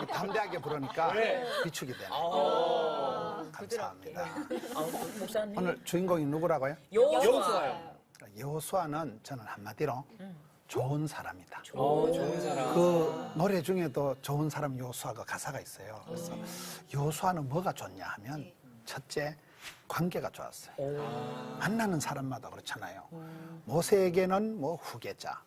담대하게 부르니까 비축이 되네요. 감사합니다. 목사님. 오늘 주인공이 누구라고요? 여호수아요. 여호수아는 저는 한마디로 좋은 사람이다. 좋은 사람. 그 노래 중에도 좋은 사람 여호수아가 가사가 있어요. 그래서 여호수아는 뭐가 좋냐 하면 첫째, 관계가 좋았어요. 만나는 사람마다 그렇잖아요. 모세에게는 뭐 후계자,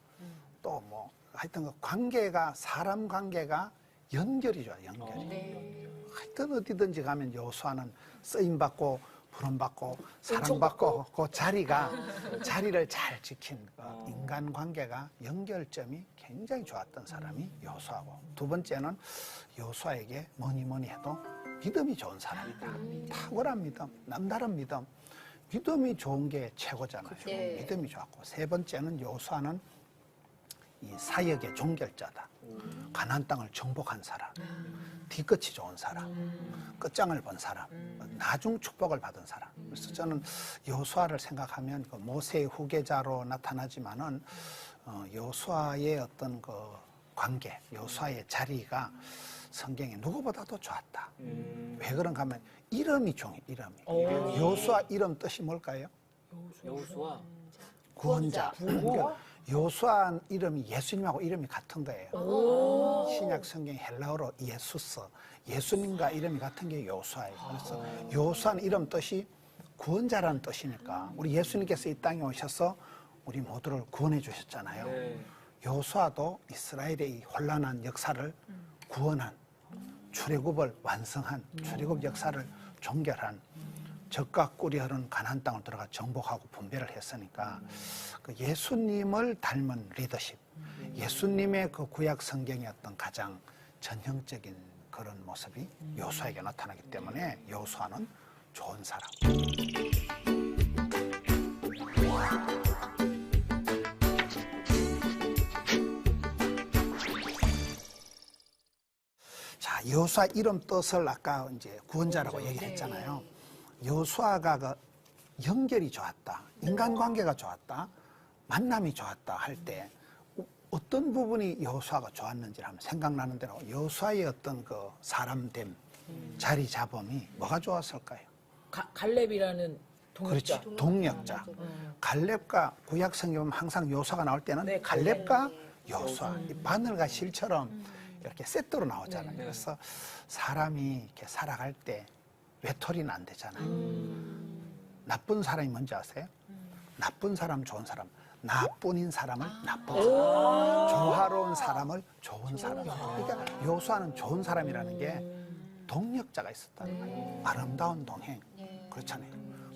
또 뭐 하여튼 그 관계가, 사람 관계가 연결이 좋아요. 연결이. 하여튼 어디든지 가면 여호수아는 쓰임받고 부름받고 사랑받고 그 자리를 잘 지킨 그 인간관계가 연결점이 굉장히 좋았던 사람이 여호수아고, 두 번째는 여호수아에게 뭐니 해도 믿음이 좋은 사람이다. 탁월한 믿음, 남다른 믿음. 믿음이 좋은 게 최고잖아요. 믿음이 좋았고, 세 번째는 여호수아는 이 사역의 종결자다. 가나안 땅을 정복한 사람, 뒤끝이 좋은 사람, 끝장을 본 사람, 나중 축복을 받은 사람. 그래서 저는 여호수아를 생각하면 그 모세의 후계자로 나타나지만은 여호수아의 어떤 그 관계, 여호수아의 자리가 성경에 누구보다도 좋았다. 왜 그런가 하면 이름이 중요해. 이름이. 여호수아 이름 뜻이 뭘까요? 여호수아. 구원자. 그러니까 여호수아 이름이 예수님하고 이름이 같은 거예요. 신약 성경 헬라어로 예수스, 예수님과 이름이 같은 게 여호수아예요. 그래서 여호수아는 이름 뜻이 구원자라는 뜻이니까 우리 예수님께서 이 땅에 오셔서 우리 모두를 구원해 주셨잖아요. 여호수아도 이스라엘의 이 혼란한 역사를 구원한, 출애굽을 완성한, 출애굽 역사를 종결한, 적과 꿀이 흐르는 가나안 땅을 들어가 정복하고 분배를 했으니까 그 예수님을 닮은 리더십, 예수님의 그 구약 성경의 어떤 가장 전형적인 그런 모습이 여호수아에게 나타나기 때문에 여호수아는 좋은 사람. 자, 여호수아 이름 뜻을 아까 이제 구원자라고 얘기를 했잖아요. 여호수아가 그 연결이 좋았다, 인간관계가 좋았다, 만남이 좋았다 할 때 어떤 부분이 여호수아가 좋았는지 한번 생각나는 대로 여호수아의 어떤 그 사람됨, 자리 잡음이 뭐가 좋았을까요? 갈렙이라는 동역자. 그렇죠. 동역자. 갈렙과 구약 성경은 항상 여호수아가 나올 때는 네, 갈렙과 여호수아, 이 바늘과 실처럼 이렇게 세트로 나오잖아요. 그래서 사람이 이렇게 살아갈 때 외톨이는 안 되잖아요. 나쁜 사람이 뭔지 아세요? 나쁜 사람, 좋은 사람. 나뿐인 사람을 나쁜 사람. 조화로운 사람을 좋은 사람. 그러니까 여호수아는 좋은 사람이라는 게 동역자가 있었다는 거예요. 아름다운 동행. 그렇잖아요.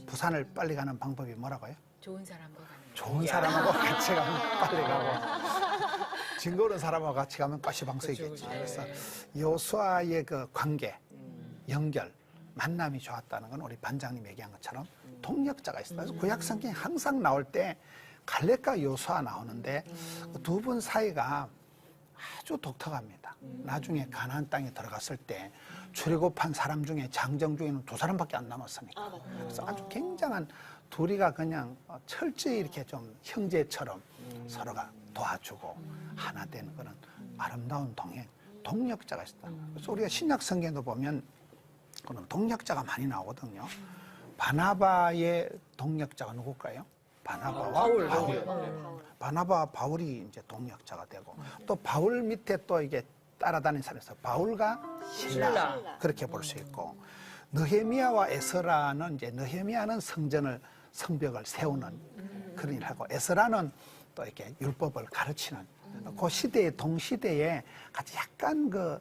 부산을 빨리 가는 방법이 뭐라고요? 좋은 사람과 가는 좋은 사람하고 같이 가면 빨리 가고, 징그러운 사람하고 같이 가면 까시방석이겠지. 그래서 여호수아의 그 관계, 연결, 만남이 좋았다는 건 우리 반장님 얘기한 것처럼 동역자가 있었다. 그래서 구약 성경에 항상 나올 때 갈렙과 여호수아 나오는데 두 분 사이가 아주 독특합니다. 나중에 가나안 땅에 들어갔을 때 출애굽한 사람 중에 장정 중에는 두 사람밖에 안 남았으니까. 그래서 아주 굉장한 둘이가 그냥 철저히 이렇게 좀 형제처럼 서로가 도와주고 하나 된 그런 아름다운 동행, 동역자가 있었다. 그래서 우리가 신약 성경도 보면 그런 동역자가 많이 나오거든요. 바나바의 동역자가 누굴까요? 바나바와 바울. 바나바와 바울이 이제 동역자가 되고, 또 바울 밑에 또 이게 따라다니는 사람에서 바울과 실라, 그렇게 볼 수 있고, 느헤미야와 에스라는 이제 느헤미야는 성벽을 세우는 그런 일을 하고, 에스라는 또 이렇게 율법을 가르치는 그 시대의 동시대에 같이 약간 그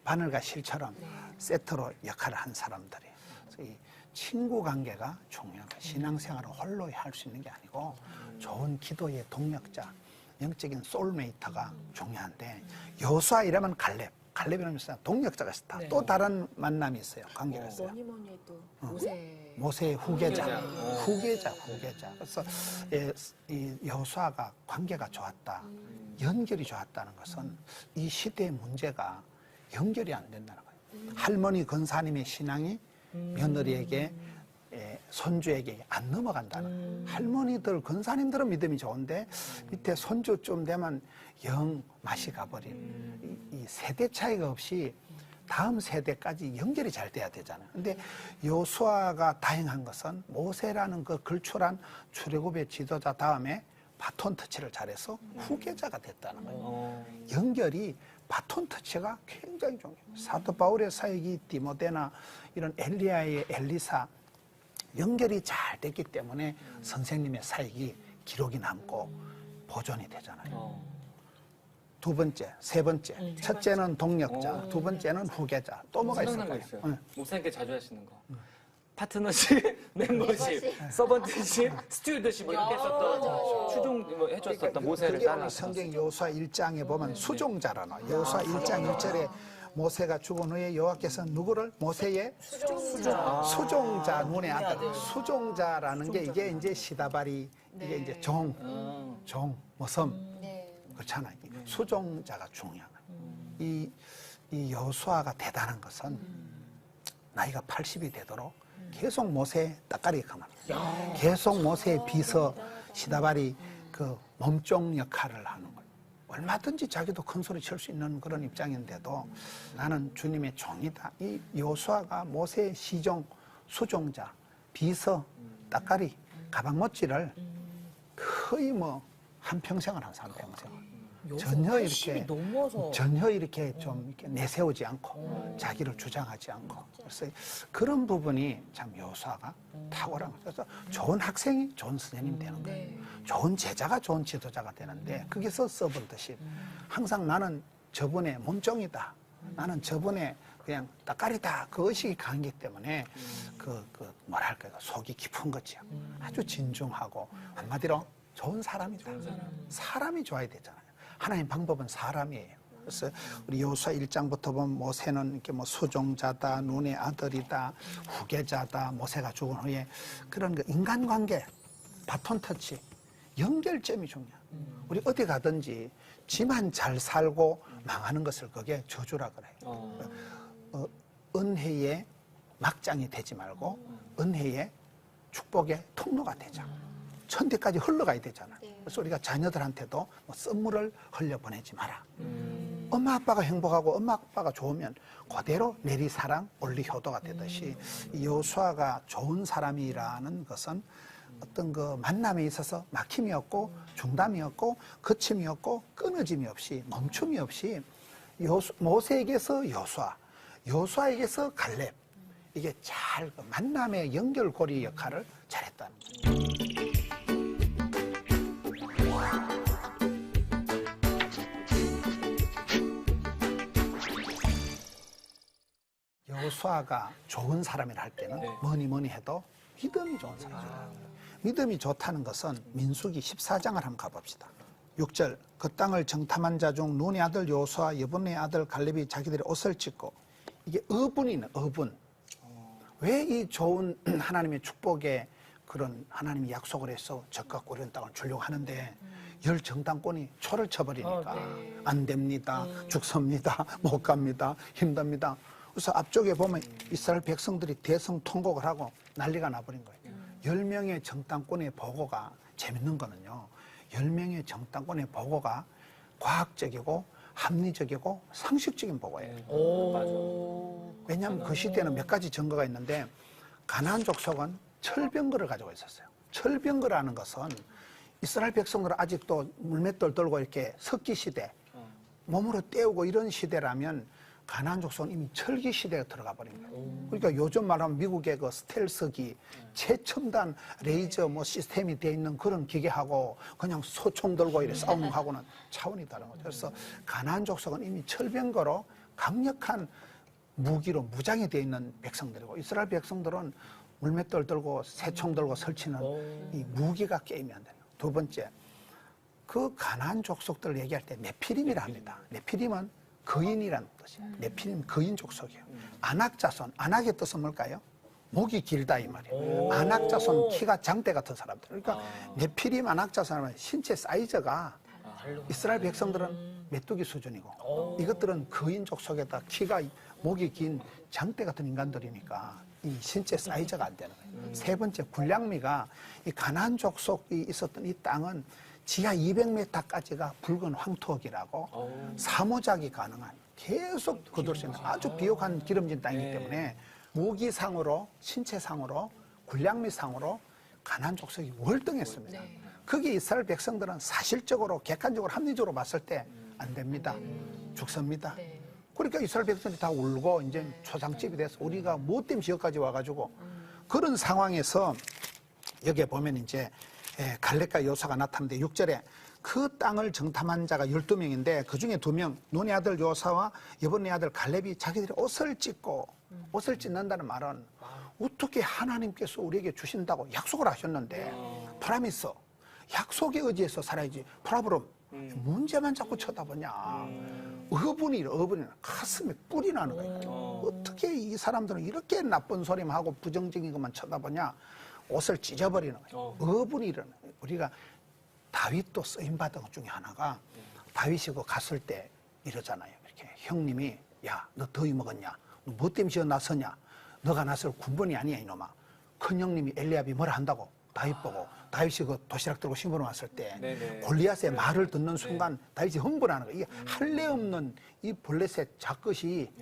바늘과 실처럼 세트로 역할을 한 사람들이에요. 그래서 이 친구 관계가 중요합니다. 신앙생활을 홀로 할 수 있는 게 아니고 좋은 기도의 동역자, 영적인 소울메이터가 중요한데, 여호수아 이러면 갈렙이라는 사람 동역자가 있었다. 또 다른 만남이 있어요. 관계가 있어요. 뭐니 해도 모세의 후계자. 그래서 이 여호수아가 관계가 좋았다, 연결이 좋았다는 것은 이 시대의 문제가 연결이 안 된다는 거예요. 할머니 권사님의 신앙이 며느리에게 손주에게 안 넘어간다는. 할머니들, 권사님들은 믿음이 좋은데 밑에 손주쯤 되면 영 맛이 가버린. 이 세대 차이가 없이 다음 세대까지 연결이 잘 돼야 되잖아요. 근데 여호수아가 다행한 것은 모세라는 그 걸출한 출애굽의 지도자 다음에 바톤 터치를 잘해서 후계자가 됐다는 거예요. 연결이 바톤 터치가 굉장히 중요해요. 사도 바울의 사역이 디모데나 이런 엘리야의 엘리사 연결이 잘 됐기 때문에 선생님의 사역이 기록이 남고 보존이 되잖아요. 두 번째, 세 번째. 첫째는 동력자, 두 번째는 후계자. 또 뭐가 생각난 거 있을까요? 있어요. 목사님께 자주 하시는 거. 파트너십, 멤버십, 서번트십, 스튜어드십 뭐 이렇게 했었던 추종 뭐 해줬었던 모세를 그게 따라. 오늘 성경 여호수아 1장에 보면 수종자라나 여호수아 1장 1절에 모세가 죽은 후에 여호와께서 누구를 모세의 수종자 눈의 아들 수종자라는 게 이게 이제 시다바리 이게 이제 종 모섬 그렇잖아요. 수종자가 중요한 거예요. 이 여호수아가 대단한 것은 나이가 80이 되도록 계속 모세 따까리 가만 계속 모세의 비서 시다바리 그 몸종 역할을 하는 거예요. 얼마든지 자기도 큰 소리 칠 수 있는 그런 입장인데도 나는 주님의 종이다. 이 여호수아가 모세의 시종, 수종자, 비서, 따까리, 가방못질을 거의 뭐 한평생을 한 사람 평생을. 전혀 이렇게 좀 이렇게 내세우지 않고 자기를 주장하지 않고 그래서 그런 부분이 참 여호수아가 탁월한 거죠. 그래서 좋은 학생이 좋은 선생님 되는 거예요. 좋은 제자가 좋은 지도자가 되는데 거기서 서브르듯이 항상 나는 저분의 몸종이다. 나는 저분의 그냥 따까리다. 그 의식이 강하기 때문에 뭐랄까요 속이 깊은 거죠. 아주 진중하고 한마디로 좋은 사람이다. 사람이 좋아야 되잖아요. 하나님 방법은 사람이에요. 그래서 우리 여호수아 1장부터 보면 모세는 이렇게 뭐 수종자다, 눈의 아들이다, 후계자다, 모세가 죽은 후에 그런 그 인간관계, 바톤 터치, 연결점이 중요해요. 우리 어디 가든지 지만 잘 살고 망하는 것을 그게 저주라 그래요. 은혜의 막장이 되지 말고 은혜의 축복의 통로가 되자. 천대까지 흘러가야 되잖아요. 그래서 우리가 자녀들한테도 뭐 선물을 흘려보내지 마라. 엄마 아빠가 행복하고 엄마 아빠가 좋으면 그대로 내리사랑 올리효도가 되듯이 이 여호수아가 좋은 사람이라는 것은 어떤 그 만남에 있어서 막힘이 없고 중담이 없고 거침이 없고 끊어짐이 없이 멈춤이 없이 모세에게서 여호수아, 여호수아에게서 갈렙 이게 잘 그 만남의 연결고리 역할을 잘했다는 거예요. 여호수아가 좋은 사람이라 할 때는 뭐니 해도 믿음이 좋은 사람이에요. 믿음이 좋다는 것은 민수기 14장을 한번 가봅시다. 6절 그 땅을 정탐한 자 중 눈의 아들 여호수아 여분의 아들 갈렙이 자기들의 옷을 찢고 이게 어분이네 어분. 왜 이 좋은 하나님의 축복에 그런 하나님이 약속을 해서 적과 고른 땅을 주려고 하는데 열 정당권이 초를 쳐버리니까 안 됩니다. 죽습니다. 못 갑니다. 힘듭니다. 그래서 앞쪽에 보면 이스라엘 백성들이 대성통곡을 하고 난리가 나버린 거예요. 10명의 정당권의 보고가 재밌는 거는요. 10명의 정당권의 보고가 과학적이고 합리적이고 상식적인 보고예요. 왜냐하면 그 시대에는 몇 가지 증거가 있는데 가나안 족속은 철병거를 가지고 있었어요. 철병거라는 것은 이스라엘 백성들은 아직도 물맷돌 들고 이렇게 석기 시대 몸으로 때우고 이런 시대라면 가나안 족속은 이미 철기 시대에 들어가 버린 거예요. 그러니까 요즘 말하면 미국의 그 스텔스기, 최첨단 레이저 뭐 시스템이 돼 있는 그런 기계하고 그냥 소총 들고 이렇게 싸우는 거하고는 차원이 다른 거죠. 그래서 가나안 족속은 이미 철병거로 강력한 무기로 무장이 돼 있는 백성들이고 이스라엘 백성들은 물맷돌 들고 새총 들고 설치는 이 무기가 게임이 안 돼요. 두 번째, 그 가나안 족속들 얘기할 때 네피림이라 합니다. 네피림은 거인이라는 뜻이에요. 네피림 거인 족속이에요. 아낙자손, 아낙의 뜻은 뭘까요? 목이 길다 이 말이에요. 아낙자손 키가 장대 같은 사람들. 그러니까 네피림 아낙자손은 신체 사이즈가 이스라엘 백성들은 메뚜기 수준이고 이것들은 거인 족속에다 키가 목이 긴 장대 같은 인간들이니까 이 신체 사이즈가 안 되는 거예요. 세 번째, 군량미가 이 가나안 족속이 있었던 이 땅은 지하 200m까지가 붉은 황토기라고 사모작이 가능한 계속 거둘 수 있는 아주 비옥한 기름진 땅이기 때문에 무기상으로 신체상으로 군량미상으로 가나안 족속이 월등했습니다. 거기에 이스라엘 백성들은 사실적으로 객관적으로 합리적으로 봤을 때 안 됩니다. 죽습니다. 그러니까 이스라엘 백성들이 다 울고 이제 초상집이 돼서 우리가 뭐 때문에 지역까지 와가지고 그런 상황에서 여기에 보면 이제 갈렙과 요사가 나타나는데 6절에 그 땅을 정탐한 자가 12명인데 그 중에 2명 눈의 아들 요사와 여분의 아들 갈렙이 자기들이 옷을 찢고 옷을 찢는다는 말은 어떻게 하나님께서 우리에게 주신다고 약속을 하셨는데 프라미스 약속에 의지해서 살아야지 프라브럼 문제만 자꾸 쳐다보냐 어분이 가슴에 뿔이 나는 거예요. 어떻게 이 사람들은 이렇게 나쁜 소리만 하고 부정적인 것만 쳐다보냐 옷을 찢어버리는 거예요. 어분이 일어나요. 우리가 다윗도 쓰임받은 것 중에 하나가 다윗이 그 갔을 때 이러잖아요. 이렇게 형님이 야, 너 더위 먹었냐? 너 뭐 때문에 지어 나서냐? 너가 나설 군번이 아니야 이놈아. 큰 형님이 엘리압이 뭐라 한다고 다윗 보고 다윗이 그 도시락 들고 심으러 왔을 때 골리앗의 말을 듣는 순간 다윗이 흥분하는 거예요. 이게 할례 없는 이 블레셋 작것이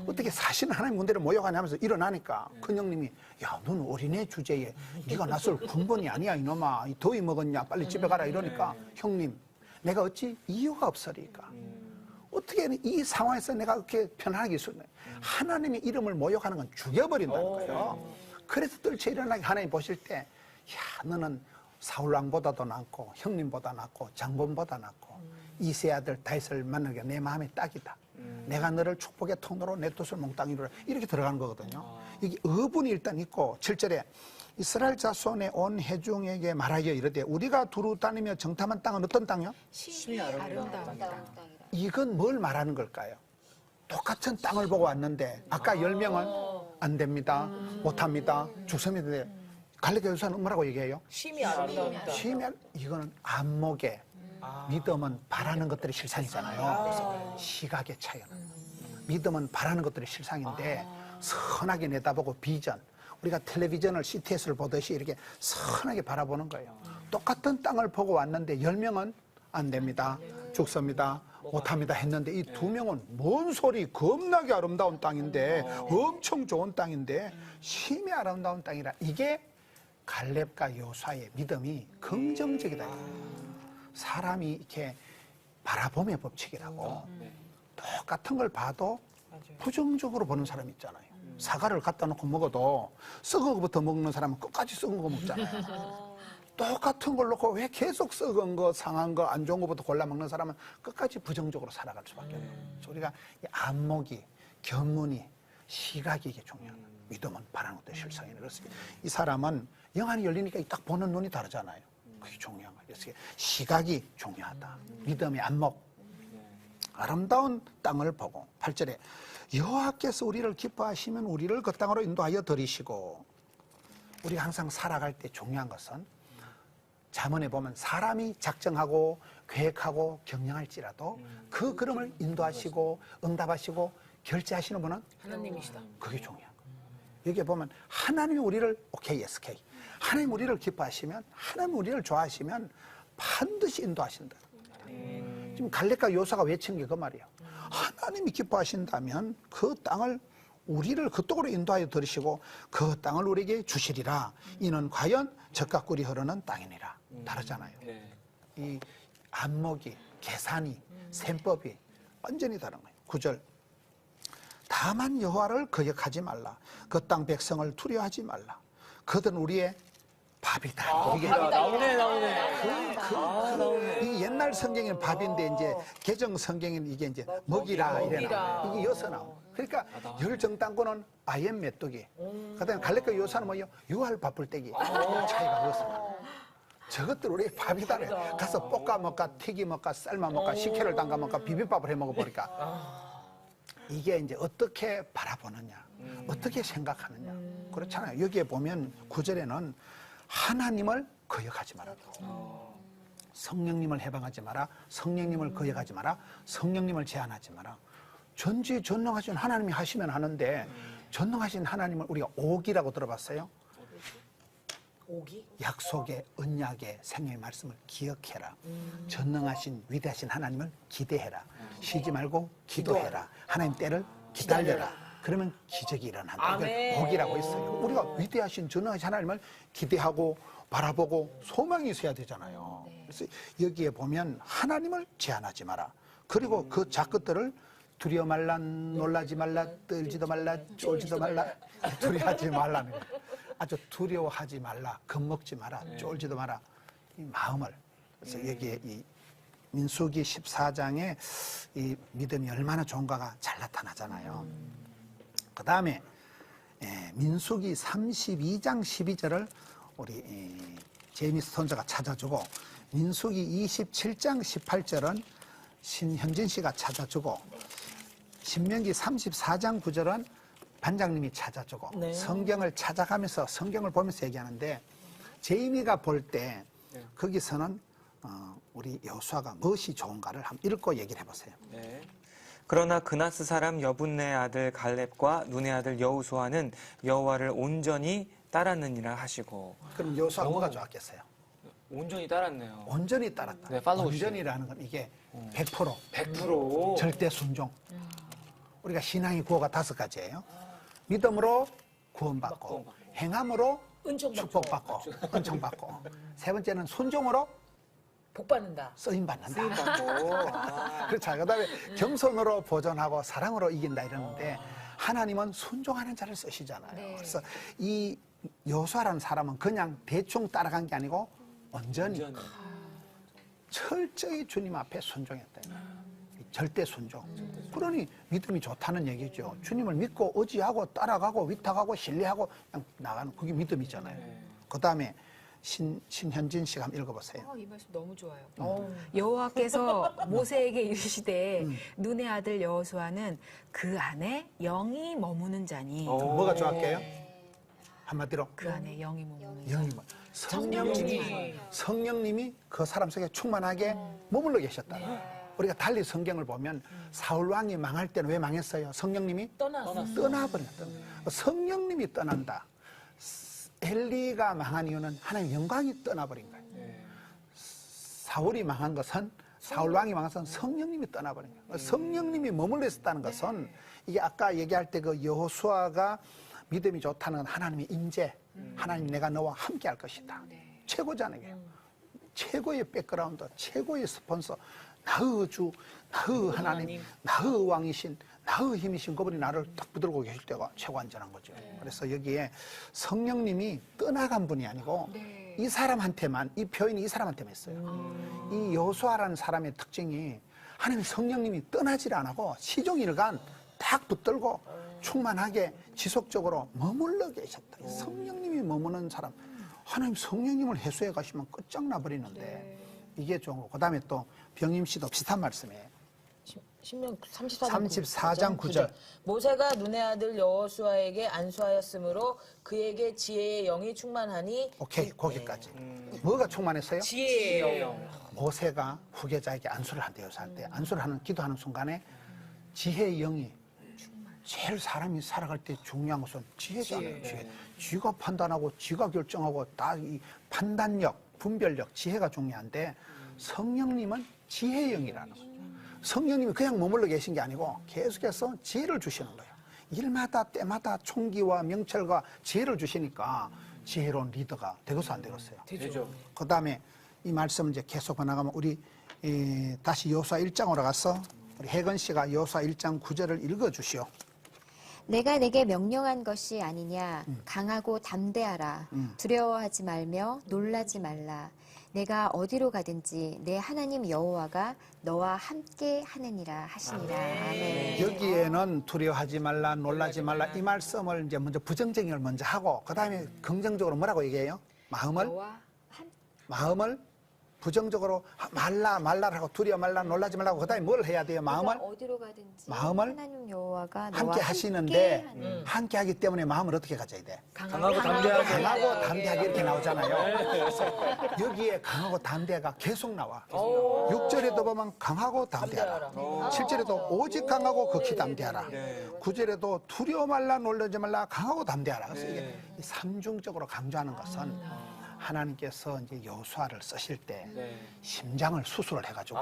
어떻게 사실 하나님 군대를 모욕하냐 하면서 일어나니까 큰 형님이 야, 넌 어린애 주제에 네가 나설 군번이 아니야 이놈아. 이 더위 먹었냐? 빨리 집에 가라 이러니까 형님 내가 어찌 이유가 없으리까. 어떻게 이 상황에서 내가 그렇게 편안하게 있을 수 있나요? 하나님의 이름을 모욕하는 건 죽여버린다는 거예요. 그래서 떨쳐 일어나게 하나님 보실 때 야, 너는 사울왕보다도 낫고 형님보다 낫고 장본보다 낫고 이세 아들 다윗을 만나게 내 마음에 딱이다. 내가 너를 축복의 통로로 내 뜻을 몽땅 이루라. 이렇게 들어가는 거거든요. 이게 어분이 일단 있고 7절에 이스라엘 자손의 온 회중에게 말하여 이르되 우리가 두루 다니며 정탐한 땅은 어떤 땅이요? 심히 아름다운 땅이다. 이건 뭘 말하는 걸까요? 똑같은 땅을 보고 왔는데 아까 10명은 안 됩니다. 못합니다. 죽습니다. 갈렙과 요사는 뭐라고 얘기해요? 심히 아름다운 땅. 쉬면 이거는 안목에 믿음은 바라는 것들이 실상이잖아요. 그래서 시각의 차이는 믿음은 바라는 것들이 실상인데 선하게 내다보고 비전 우리가 텔레비전을 CTS를 보듯이 이렇게 선하게 바라보는 거예요. 똑같은 땅을 보고 왔는데 10명은 안 됩니다. 죽습니다. 못합니다 했는데 이 2명은 뭔 소리 겁나게 아름다운 땅인데 엄청 좋은 땅인데 심히 아름다운 땅이라 이게 갈렙과 요사의 믿음이 긍정적이다. 사람이 이렇게 바라봄의 법칙이라고 똑같은 걸 봐도 부정적으로 보는 사람 있잖아요. 사과를 갖다 놓고 먹어도 썩은 거부터 먹는 사람은 끝까지 썩은 거 먹잖아요. 똑같은 걸 놓고 왜 계속 썩은 거, 상한 거, 안 좋은 거부터 골라 먹는 사람은 끝까지 부정적으로 살아갈 수밖에 없어요. 우리가 이 안목이, 견문이, 시각이 이게 중요한 거예요. 믿음은 바라는 것도 실상이네. 그래서 이 사람은 영안이 열리니까 딱 보는 눈이 다르잖아요. 그게 중요한 거예요. 그래서 시각이 중요하다. 믿음의 안목. 아름다운 땅을 보고 8절에 여호와께서 우리를 기뻐하시면 우리를 그 땅으로 인도하여 들이시고 우리가 항상 살아갈 때 중요한 것은 잠언에 보면 사람이 작정하고 계획하고 경영할지라도 그 걸음을 인도하시고 응답하시고 결제하시는 분은 하나님이시다. 그게 중요한 거예요. 여기에 보면 하나님이 우리를 오케이 SK 하나님 우리를 기뻐하시면 하나님 우리를 좋아하시면 반드시 인도하신다. 지금 갈렙과 요사가 외친 게 그 말이에요. 하나님이 기뻐하신다면 그 땅을 우리를 그쪽으로 인도하여 들으시고 그 땅을 우리에게 주시리라. 이는 과연 젖과 꿀이 흐르는 땅이니라. 다르잖아요. 이 안목이, 계산이, 셈법이 완전히 다른 거예요. 9절. 다만 여호와를 거역하지 말라. 그 땅 백성을 두려워하지 말라. 그들은 우리의 밥이다. 이게 나오네. 이 옛날 성경에는 밥인데 이제 개정 성경에는 이게 이제 먹이라 이래나 이게 여서 나오. 그러니까 열정당고는 아연 메뚜기. 그다음에 갈렙과 요사는 뭐요? 유할 바쁠때기. 차이가 여서 나. 저것들 우리 밥이다. 가서 볶아 먹까 튀기 먹까 삶아 먹까 식혜를 담가 먹까 비빔밥을 해 먹어버리까. 이게 이제 어떻게 바라보느냐, 어떻게 생각하느냐. 그렇잖아요. 여기에 보면 9절에는 하나님을 거역하지 마라. 성령님을 해방하지 마라. 성령님을 거역하지 마라. 성령님을 제한하지 마라. 전지전능하신 하나님이 하시면 하는데 전능하신 하나님을 우리가 옥이라고 들어봤어요? 오기? 약속의 언약의 생명의 말씀을 기억해라. 전능하신 위대하신 하나님을 기대해라. 쉬지 말고 기도해라. 하나님 때를 기다려라. 그러면 기적이 일어난다. 이걸 복이라고 했어요. 우리가 위대하신 전능하신 하나님을 기대하고 바라보고 소망이 있어야 되잖아요. 그래서 여기에 보면 하나님을 제한하지 마라. 그리고 그 작것들을 두려워 말라, 놀라지 말라, 떨지도 말라, 쫄지도 말라, 두려워하지 말라는 거예요. 아주 두려워하지 말라, 겁먹지 마라, 쫄지도 마라. 이 마음을. 그래서 여기에 이 민수기 14장에 이 믿음이 얼마나 좋은가가 잘 나타나잖아요. 그 다음에 민수기 32장 12절을 우리 제이미스 선자가 찾아주고, 민수기 27장 18절은 신현진 씨가 찾아주고, 신명기 34장 9절은 반장님이 찾아주고, 네. 성경을 찾아가면서 성경을 보면서 얘기하는데, 제이미가 볼 때 거기서는 우리 여호수아가 무엇이 좋은가를 한번 읽고 얘기를 해보세요. 네. 그러나 그나스 사람 여분네 아들 갈렙과 눈의 아들 여호수아는 여호와를 온전히 따랐느니라 하시고. 그럼 여호수아가 뭐가 좋았겠어요? 온전히 따랐네요. 온전히 따랐다. 네, 팔로우십. 온전이라는 건 이게 100%, 100%. 절대 순종. 우리가 신앙의 구호가 5가지예요. 믿음으로 구원받고, 행함으로 은총받고. 축복받고, 은총받고. 세 번째는 순종으로 복 받는다. 쓰임받는다. 받고. 그렇죠. 그 다음에 겸손으로 보존하고 사랑으로 이긴다 이러는데, 하나님은 순종하는 자를 쓰시잖아요. 그래서 이 여호수아라는 사람은 그냥 대충 따라간 게 아니고 온전히 철저히 주님 앞에 순종했다. 절대 순종. 그러니 믿음이 좋다는 얘기죠. 주님을 믿고 의지하고 따라가고 위탁하고 신뢰하고 그냥 나가는 그게 믿음이잖아요. 그 다음에 신현진 씨가 한번 읽어보세요. 이 말씀 너무 좋아요. 여호와께서 모세에게 이르시되 눈의 아들 여호수아는 그 안에 영이 머무는 자니. 뭐가 좋았게요? 한마디로 그 안에 영이 머무는 영이 뭐 성령님이 그 사람 속에 충만하게 머물러 계셨다. 우리가 달리 성경을 보면 사울 왕이 망할 때는 왜 망했어요? 성령님이 떠나버렸다. 성령님이 떠난다. 엘리가 망한 이유는 하나님 영광이 떠나버린 거예요. 사울이 망한 것은, 사울 왕이 망한 것은 성령님이 떠나버린 거예요. 성령님이 머물러 있었다는 것은, 이게 아까 얘기할 때 그 여호수아가 믿음이 좋다는 건 하나님의 인재, 하나님 내가 너와 함께 할 것이다. 최고자는 게 최고의 백그라운드, 최고의 스폰서, 나의 주, 나의 하나님, 나의 왕이신, 나의 힘이신 그분이 나를 딱 붙들고 계실 때가 최고 안전한 거죠. 그래서 여기에 성령님이 떠나간 분이 아니고 이 사람한테만, 이 표현이 이 사람한테만 있어요. 이 여호수아라는 사람의 특징이 하나님 성령님이 떠나질 않고 시종일관 딱 붙들고 충만하게 지속적으로 머물러 계셨다. 성령님이 머무는 사람, 하나님 성령님을 해소해 가시면 끝장나 버리는데 이게 좋은 거고. 그 다음에 또 병임 씨도 비슷한 말씀이에요. 신명 34장 34장 9절. 모세가 눈의 아들 여호수아에게 안수하였으므로 그에게 지혜의 영이 충만하니. 오케이, 거기까지. 뭐가 충만했어요? 지혜의 영. 모세가 후계자에게 안수를 한대요. 살 때 안수를 하는, 기도하는 순간에 지혜의 영이, 제일 사람이 살아갈 때 중요한 것은 지혜잖아요. 지혜. 지가 판단하고 지가 결정하고 다 이 판단력, 분별력, 지혜가 중요한데 성령님은 지혜의 영이라는 거예요. 성령님이 그냥 머물러 계신 게 아니고 계속해서 지혜를 주시는 거예요. 일마다 때마다 총기와 명철과 지혜를 주시니까 지혜로운 리더가 되겠어 안 되겠어요? 되죠. 그 다음에 이 말씀 이제 계속 나가면 우리 다시 여호수아 1장으로 가서 우리 혜건 씨가 여호수아 1장 9절을 읽어주시오. 내가 내게 명령한 것이 아니냐. 강하고 담대하라. 두려워하지 말며 놀라지 말라. 내가 어디로 가든지 내 하나님 여호와가 너와 함께 하느니라 하시니라. 아멘. 여기에는 두려워하지 말라, 놀라지 말라 이 말씀을 이제 먼저 부정적인 걸 먼저 하고 그 다음에 긍정적으로 뭐라고 얘기해요? 마음을 부정적으로 말라라고 두려워 말라 놀라지 말라고 그다음에 뭘 해야 돼요? 마음을 어디로 가든지 마음을 하나님 여호와가 너와 함께 하시는데 함께하는. 함께 하기 때문에 마음을 어떻게 가져야 돼? 강하고 담대하게. 강하고 담대하게 이렇게 나오잖아요. 그래서 여기에 강하고 담대가 계속 나와. 6절에도 보면 강하고 담대하라. 7절에도 오직 강하고 극히 담대하라. 9절에도 두려워 말라 놀라지 말라 강하고 담대하라. 그래서 이게 삼중적으로 강조하는 것은 하나님께서 이제 여호수아를 쓰실 때 심장을 수술을 해가지고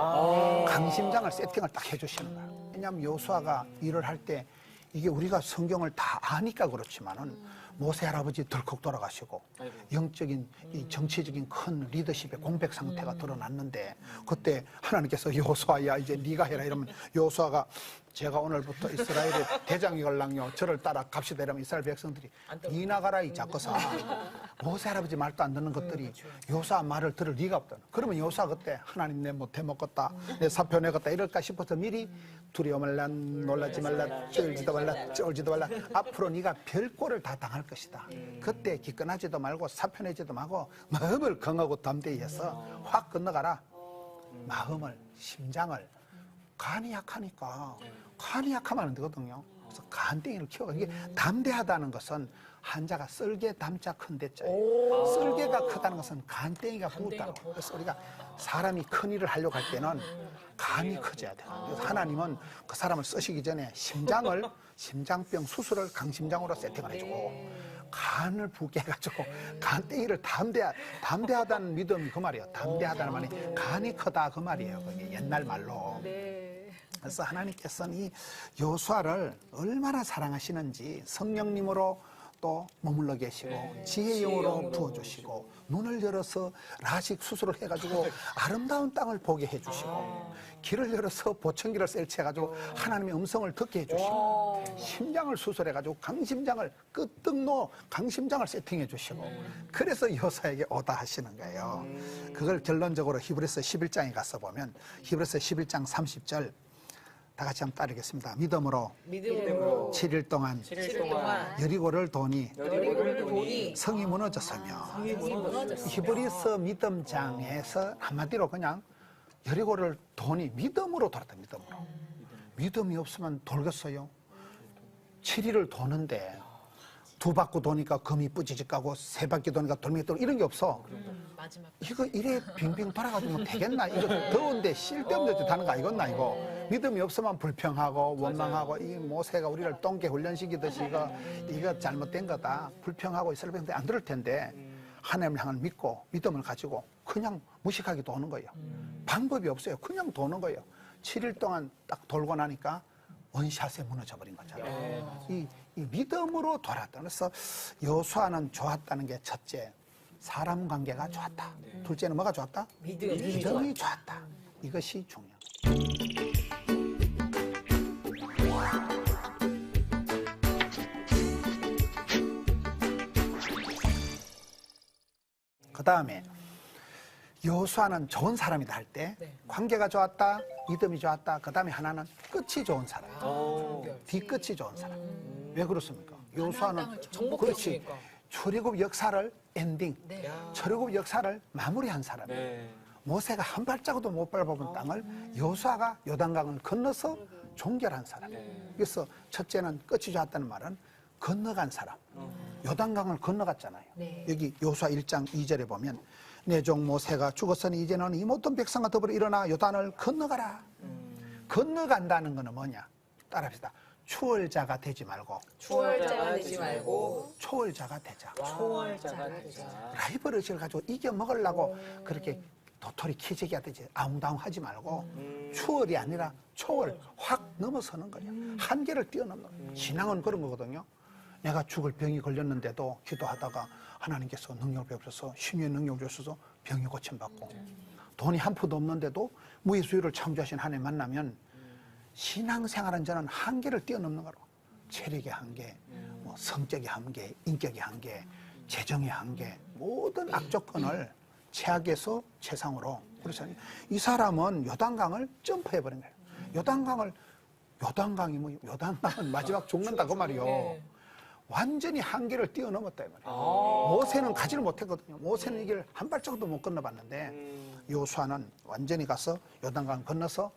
강심장을 세팅을 딱 해주시는 거예요. 왜냐하면 여호수아가 일을 할 때 이게 우리가 성경을 다 아니까 그렇지만은 모세 할아버지 덜컥 돌아가시고 영적인 이 정치적인 큰 리더십의 공백 상태가 드러났는데 그때 하나님께서 여호수아야 이제 네가 해라 이러면 여호수아가 제가 오늘부터 이스라엘의 대장이 걸랑요 저를 따라 갑시다 이러면 이스라엘 백성들이 니 나가라 이 작거사 모세 할아버지 말도 안 듣는 것들이 여호수아 말을 들을 리가 없다. 그러면 여호수아 그때 하나님 내 못해 먹겠다 내 사표 내겠다 이럴까 싶어서 미리 두려워 말라 놀라지 말라 쫄지도 말라 쫄지도 말라 앞으로 네가 별꼴을 다 당할 것이다. 그때 기권하지도 말고 사표 내지도 말고 마음을 강하고 담대히 해서 확 건너가라. 마음을 심장을 간이 약하니까 간이 약하면 안 되거든요. 그래서 간땡이를 키워가 이게 담대하다는 것은 한자가 썰개 담자 큰 대자예요. 썰개가 크다는 것은 간땡이가 부었다고. 그래서 우리가 사람이 큰 일을 하려고 할 때는 간이 커져야 돼요. 그래서 하나님은 그 사람을 쓰시기 전에 심장병 수술을 강심장으로 세팅을 해주고 간을 부게 해가지고 간땡이를 담대하다는 믿음이 그 말이에요. 담대하다는 말이 간이 크다 그 말이에요. 그게 옛날 말로. 그래서 하나님께서는 이 여호수아를 얼마나 사랑하시는지 성령님으로 또 머물러 계시고 지혜의 영으로 부어주시고 눈을 열어서 라식 수술을 해가지고 아름다운 땅을 보게 해주시고 길을 열어서 보청기를 셀치해가지고 하나님의 음성을 듣게 해주시고 심장을 수술해가지고 강심장을 끄떡노 강심장을 세팅해 주시고 그래서 여호수아에게 오다 하시는 거예요. 그걸 결론적으로 히브리서 11장에 가서 보면 히브리서 11장 30절 다 같이 한번 따르겠습니다. 믿음으로 7일 동안 여리고를 도니 성이 무너졌으며 히브리서 믿음장에서 한마디로 그냥 여리고를 도니 믿음으로 돌았다. 믿음으로. 믿음이 없으면 돌겠어요. 7일을 도는데 두 바퀴 도니까 금이 뿌지직 가고 세 바퀴 도니까 돌멩이 떠고 이런 게 없어. 이거 이래 빙빙 돌아가지고 되겠나? 이거 더운데 쓸데없는 데 다는 거 아니겠나 이거? 믿음이 없으면 불평하고 원망하고 이 모세가 우리를 똥개 훈련시키듯이 이거 잘못된 거다. 불평하고 이스라엘 백성들이 안 들을 텐데 하나님을 향한 믿고 믿음을 가지고 그냥 무식하게 도는 거예요. 방법이 없어요. 그냥 도는 거예요. 7일 동안 딱 돌고 나니까 원샷에 무너져 버린 거잖아요. 이 믿음으로 돌았다. 그래서 여호수아는 좋았다는 게 첫째, 사람 관계가 좋았다. 둘째는 뭐가 좋았다? 믿음이 좋았다. 이것이 중요합니다. 그 다음에 여호수아는 좋은 사람이다 할 때 관계가 좋았다, 믿음이 좋았다. 그 다음에 하나는 끝이 좋은 사람. 뒤끝이 좋은 사람. 왜 그렇습니까? 여호수아는 그렇지. 출애굽 역사를 엔딩, 출애굽 역사를 마무리한 사람이에요. 모세가 한 발자국도 못 밟아본 땅을 여호수아가 요단강을 건너서 종결한 사람이에요. 그래서 첫째는 끝이 좋았다는 말은 건너간 사람. 요단강을 건너갔잖아요. 여기 여호수아 1장 2절에 보면 내 종 모세가 죽었으니 이제는 이 모든 백성과 더불어 일어나 요단을 건너가라. 건너간다는 것은 뭐냐? 따라합시다. 추월자가 되지 말고 추월자가 되지 말고 초월자가 되자. 초월자가 되자. 라이벌의식을 가지고 이겨 먹으려고 그렇게 도토리 키재기 하듯이 아웅다웅 하지 말고 추월이 아니라 초월 확 넘어서는 거예요. 한계를 뛰어넘는 거예요. 신앙은 그런 거거든요. 내가 죽을 병이 걸렸는데도 기도하다가 하나님께서 능력을 베푸셔서 신유의 능력을 주셔서 병이 고침받고 돈이 한 푼도 없는데도 무의수유를 창조하신 하나님 만나면 신앙생활은 저는 한계를 뛰어넘는 거로 체력의 한계, 뭐 성적의 한계, 인격의 한계, 재정의 한계 모든 악조건을 최악에서 최상으로 그래서 이 사람은 요단강을 점프해버린 거예요. 요단강이 뭐 요단강은 마지막 죽는다 그 말이요. 완전히 한계를 뛰어넘었다 이 말이에요. 모세는 가지를 못했거든요. 모세는 이 길을 한 발짝도 못 건너봤는데 여호수아는 완전히 가서 요단강 건너서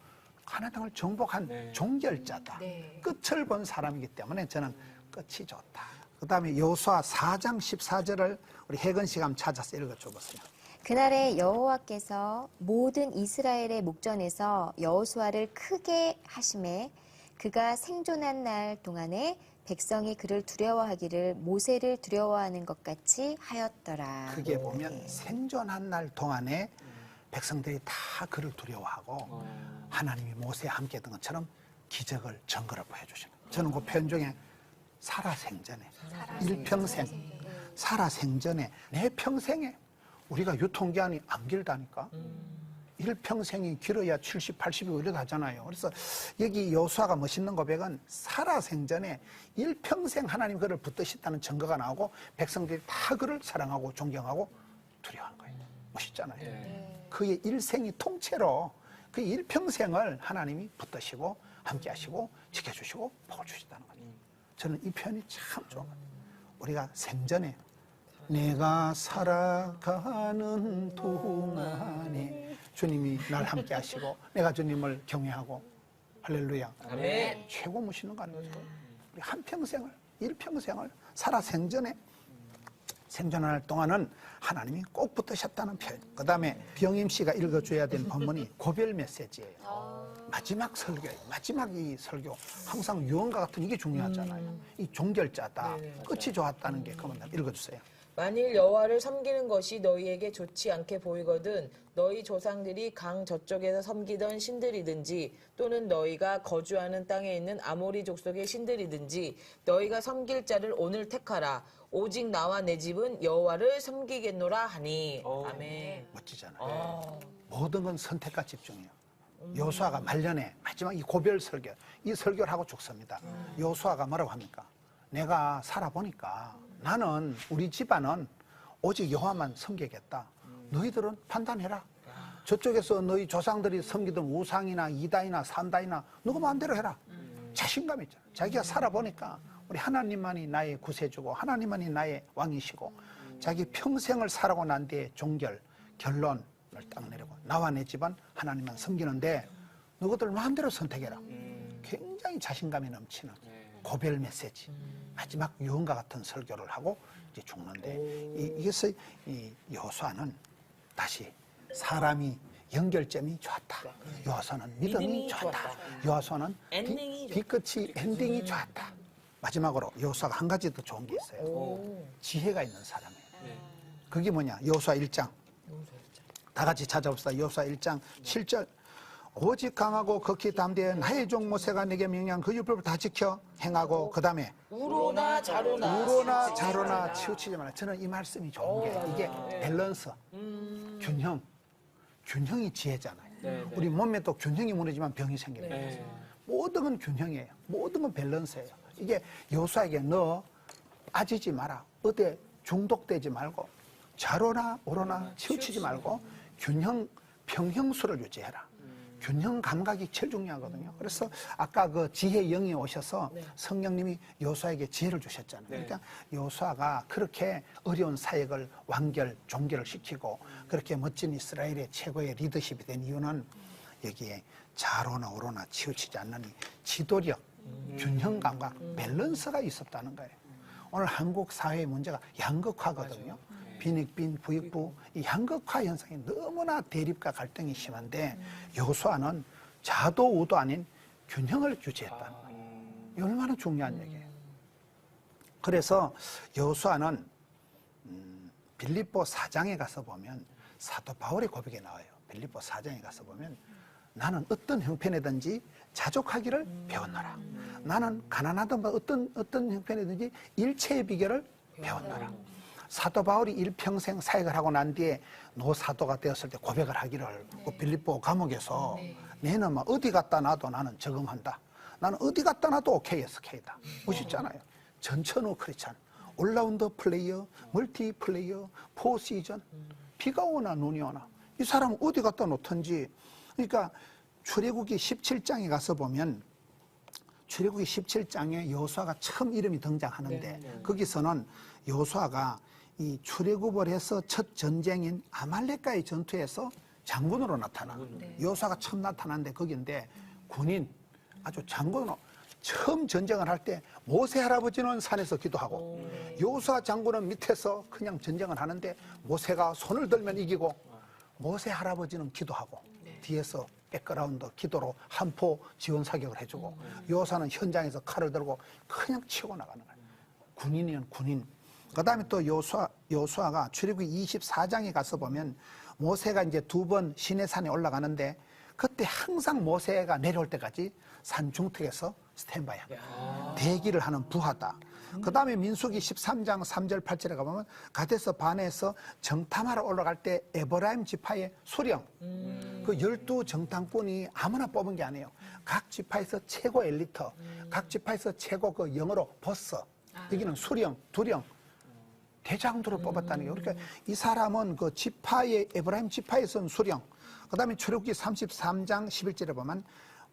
가나안 땅을 정복한 종결자다. 네. 끝을 본 사람이기 때문에 저는 끝이 좋다. 그다음에 여호수아 4장 14절을 우리 혜건 씨가 한번 찾아서 읽어줘 보세요. 그날에 여호와께서 모든 이스라엘의 목전에서 여호수아를 크게 하심에 그가 생존한 날 동안에 백성이 그를 두려워하기를 모세를 두려워하는 것 같이 하였더라. 크게 보면 생존한 날 동안에 백성들이 다 그를 두려워하고 하나님이 모세와 함께 했던 것처럼 기적을 증거를 보여주시는 거예요. 저는 그 표현 중에 살아생전에 일평생 살아생전에 내 평생에 우리가 유통기한이 안 길다니까. 일평생이 길어야 70, 80이고 이러다 하잖아요. 그래서 여기 여호수아가 멋있는 고백은 살아생전에 일평생 하나님 그를 붙드셨다는 증거가 나오고 백성들이 다 그를 사랑하고 존경하고 두려워하는 거예요. 멋있잖아요. 그의 일생이 통째로 그 일평생을 하나님이 붙드시고 함께 하시고 지켜주시고 복을 주시다는 거예요. 저는 이 표현이 참 좋은 것 같아요. 우리가 생전에 내가 살아가는 동안에 주님이 날 함께 하시고 내가 주님을 경외하고 할렐루야. 아멘. 최고 멋있는 거 아닙니까? 우리 한평생을 일평생을 살아생전에 생존할 동안은 하나님이 꼭 붙으셨다는 표현. 그 다음에 병임 씨가 읽어줘야 되는 본문이 고별 메시지예요. 마지막 설교예요. 마지막 이 설교. 항상 유언과 같은 이게 중요하잖아요. 이 종결자다. 끝이 좋았다는 게 그만 읽어주세요. 만일 여호와를 섬기는 것이 너희에게 좋지 않게 보이거든 너희 조상들이 강 저쪽에서 섬기던 신들이든지 또는 너희가 거주하는 땅에 있는 아모리 족속의 신들이든지 너희가 섬길 자를 오늘 택하라. 오직 나와 내 집은 여호와를 섬기겠노라 하니. 아멘. 멋지잖아요. 모든 건 선택과 집중이에요. 여호수아가 말년에 마지막 이 고별 설교, 이 설교를 하고 죽습니다. 여호수아가 뭐라고 합니까? 내가 살아보니까 나는 우리 집안은 오직 여호와만 섬기겠다. 너희들은 판단해라. 저쪽에서 너희 조상들이 섬기던 우상이나 이다이나 산다이나 누구 마음대로 해라. 자신감 있잖아. 자기가 살아보니까 우리 하나님만이 나의 구세주고 하나님만이 나의 왕이시고 자기 평생을 살아고 난 뒤에 종결, 결론을 딱 내리고 나와 내 집안 하나님만 섬기는데 너희들 마음대로 선택해라. 굉장히 자신감이 넘치는 고별 메시지. 마지막 유언과 같은 설교를 하고 이제 죽는데 이것의 이 여호수아는 다시 사람이 연결점이 좋았다. 여호수아는 믿음이 좋았다. 여호수아는 뒤끝이 엔딩이 좋았다. 마지막으로 여호수아가 한 가지 더 좋은 게 있어요. 지혜가 있는 사람이에요. 그게 뭐냐? 여호수아 1장. 다 같이 찾아봅시다. 여호수아 1장 7절. 오직 강하고 극히 담대해 나의 종 모세가 내게 명령한 그 율법을 다 지켜 행하고 그 다음에 우로나 자로나 치우치지 마라. 저는 이 말씀이 좋은 게 이게 밸런스, 균형이 지혜잖아요. 우리 몸에도 균형이 무너지면 병이 생깁니다. 모든 건 균형이에요. 모든 건 밸런스예요. 이게 여호수아에게 너 빠지지 마라. 어디에 중독되지 말고 좌로나 우로나 치우치지 말고 평형수를 유지해라. 균형 감각이 제일 중요하거든요. 그래서 아까 그 지혜 영이 오셔서 성령님이 여호수아에게 지혜를 주셨잖아요. 그러니까 여호수아가 그렇게 어려운 사역을 완결, 종결을 시키고 그렇게 멋진 이스라엘의 최고의 리더십이 된 이유는 여기에 좌로나 우로나 치우치지 않는 이 지도력, 균형 감각, 밸런스가 있었다는 거예요. 오늘 한국 사회의 문제가 양극화거든요. 빈익빈, 부익부, 이 양극화 현상이 너무나 대립과 갈등이 심한데 여호수아는 좌도 우도 아닌 균형을 유지했다는 거예요. 이 얼마나 중요한 얘기예요. 그래서 여호수아는 빌립보 4장에 가서 보면 사도 바울의 고백이 나와요. 빌립보 4장에 가서 보면 나는 어떤 형편이든지 자족하기를 배웠노라. 나는 가난하던 어떤 형편이든지 일체의 비결을 배웠노라. 사도 바울이 일평생 사역을 하고 난 뒤에 노사도가 되었을 때 고백을 하기를 그 빌립보 감옥에서 내는 막 어디 갔다 놔도 나는 적응한다. 나는 어디 갔다 놔도 오케이에서 K다. 멋있잖아요. 전천후 크리스찬, 올라운더 플레이어, 멀티 플레이어, 포시전, 비가 오나 눈이 오나 이 사람은 어디 갖다 놓든지. 그러니까 출애굽기 17장에 가서 보면 출애굽기 17장에 여호수아가 처음 이름이 등장하는데 거기서는 여호수아가 이 출애굽을 해서 첫 전쟁인 아말렉과의 전투에서 장군으로 나타나. 여호수아가 처음 나타났는데 거기인데 군인, 아주 장군으로 처음 전쟁을 할 때 모세 할아버지는 산에서 기도하고 여호수아 장군은 밑에서 그냥 전쟁을 하는데 모세가 손을 들면 이기고 모세 할아버지는 기도하고 뒤에서 백그라운드 기도로 한포 지원 사격을 해주고 여호수아는 현장에서 칼을 들고 그냥 치고 나가는 거예요. 군인이면 군인. 그 다음에 또 여호수아가 출애굽기 24장에 가서 보면 모세가 이제 2번 시내산에 올라가는데 그때 항상 모세가 내려올 때까지 산 중턱에서 스탠바이야. 대기를 하는 부하다. 그 다음에 민수기 13장 3절 8절에 가보면 가데스 바네에서 정탐하러 올라갈 때 에브라임 지파의 수령, 그 12정탐꾼이 아무나 뽑은 게 아니에요. 각 지파에서 최고 엘리트, 각 지파에서 최고 그 영어로 버스, 여기는 수령, 두령, 대장들을 뽑았다는 게. 그러니까 이 사람은 그 지파의 에브라임 지파에서는 수령. 그 다음에 출애굽기 33장 11절에 보면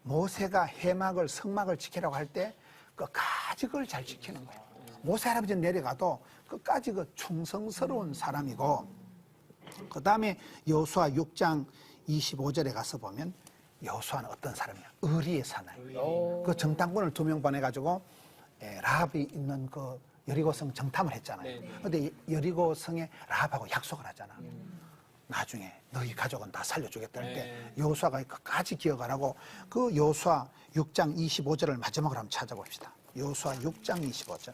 모세가 해막을 성막을 지키라고 할 때 끝까지 그걸 잘 지키는 거예요. 모세 할아버지는 내려가도 끝까지 그 충성스러운 사람이고, 그 다음에 여호수아 6장 25절에 가서 보면 여호수아는 어떤 사람이야? 의리의 사나이. 그 정탐꾼을 2명 보내가지고 라합이 있는 그 여리고성 정탐을 했잖아요. 그런데 여리고성에 라합하고 약속을 하잖아. 나중에 너희 가족은 다 살려주겠다 할 때 여호수아가 끝까지 기억하라고. 그 여호수아 6장 25절을 마지막으로 한번 찾아봅시다. 여호수아 6장 25절.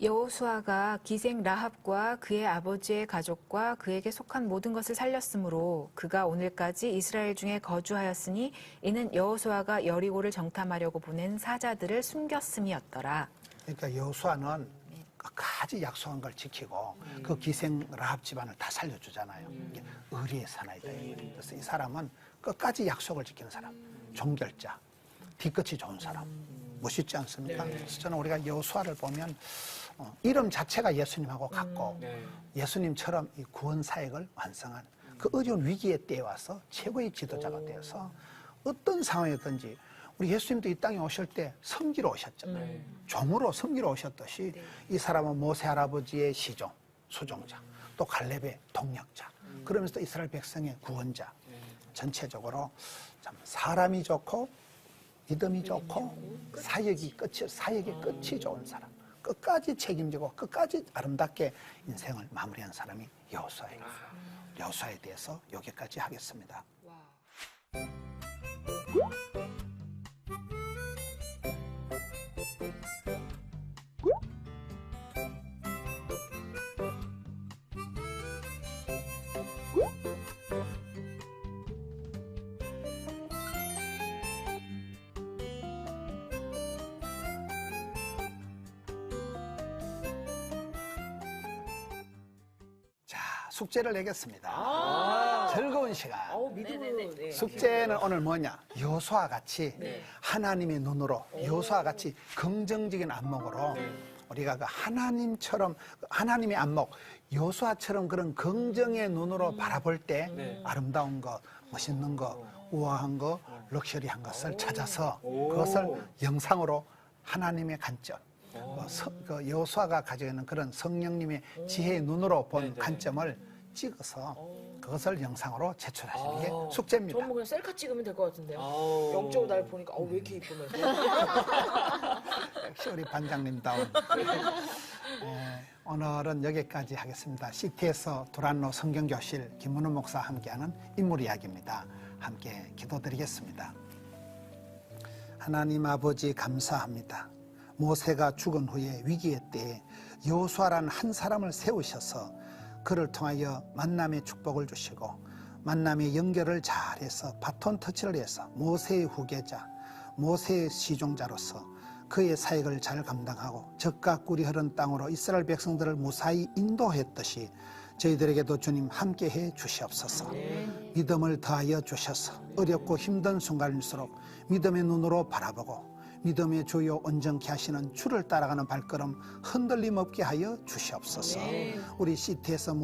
여호수아가 기생 라합과 그의 아버지의 가족과 그에게 속한 모든 것을 살렸으므로 그가 오늘까지 이스라엘 중에 거주하였으니 이는 여호수아가 여리고를 정탐하려고 보낸 사자들을 숨겼음이었더라. 그러니까 여호수아는 끝까지 약속한 걸 지키고 그 기생 라합 집안을 다 살려주잖아요. 이게 의리의 사나이다. 그래서 이 사람은 끝까지 약속을 지키는 사람, 종결자, 뒤끝이 좋은 사람. 멋있지 않습니까? 그래서 저는 우리가 여호수아를 보면 이름 자체가 예수님하고 같고 예수님처럼 이 구원 사역을 완성한 그 어려운 위기의 때에 와서 최고의 지도자가 되어서 어떤 상황이든지, 우리 예수님도 이 땅에 오실 때 섬기러 오셨잖아요. 종으로 섬기러 오셨듯이 이 사람은 모세 할아버지의 시종, 수종자, 또 갈렙의 동력자, 그러면서 또 이스라엘 백성의 구원자. 전체적으로 참 사람이 좋고 믿음이 좋고 사역의 끝이 좋은 사람, 끝까지 책임지고 끝까지 아름답게 인생을 마무리한 사람이 여호수아예요. 여호수아에 대해서 여기까지 하겠습니다. 숙제를 내겠습니다. 즐거운 시간. 믿음으로. 네. 숙제는 오늘 뭐냐? 여호수아 같이 하나님의 눈으로, 여호수아 같이 긍정적인 안목으로 우리가 그 하나님처럼, 하나님의 안목, 여호수아처럼 그런 긍정의 눈으로 바라볼 때 아름다운 것, 멋있는 것, 우아한 것, 럭셔리한 것을 찾아서 그것을 영상으로 하나님의 관점, 그 여호수아가 가지고 있는 그런 성령님의 지혜의 눈으로 본 관점을 찍어서 그것을 영상으로 제출하시는 게 숙제입니다. 저는 그냥 셀카 찍으면 될 것 같은데요. 영적으로 날 보니까 왜 이렇게 이쁘면서. 역시 우리 반장님다운. 오늘은 여기까지 하겠습니다. CT에서 두란노 성경교실 김문호 목사와 함께하는 인물 이야기입니다. 함께 기도드리겠습니다. 하나님 아버지 감사합니다. 모세가 죽은 후에 위기의 때에 여호수아라는 한 사람을 세우셔서 그를 통하여 만남의 축복을 주시고 만남의 연결을 잘해서 바톤 터치를 해서 모세의 후계자, 모세의 시종자로서 그의 사역을 잘 감당하고 젖과 꿀이 흐른 땅으로 이스라엘 백성들을 무사히 인도했듯이 저희들에게도 주님 함께해 주시옵소서. 믿음을 더하여 주셔서 어렵고 힘든 순간일수록 믿음의 눈으로 바라보고 믿음의 주요 온전케 하시는 주를 따라가는 발걸음 흔들림 없게 하여 주시옵소서. 우리 CT에서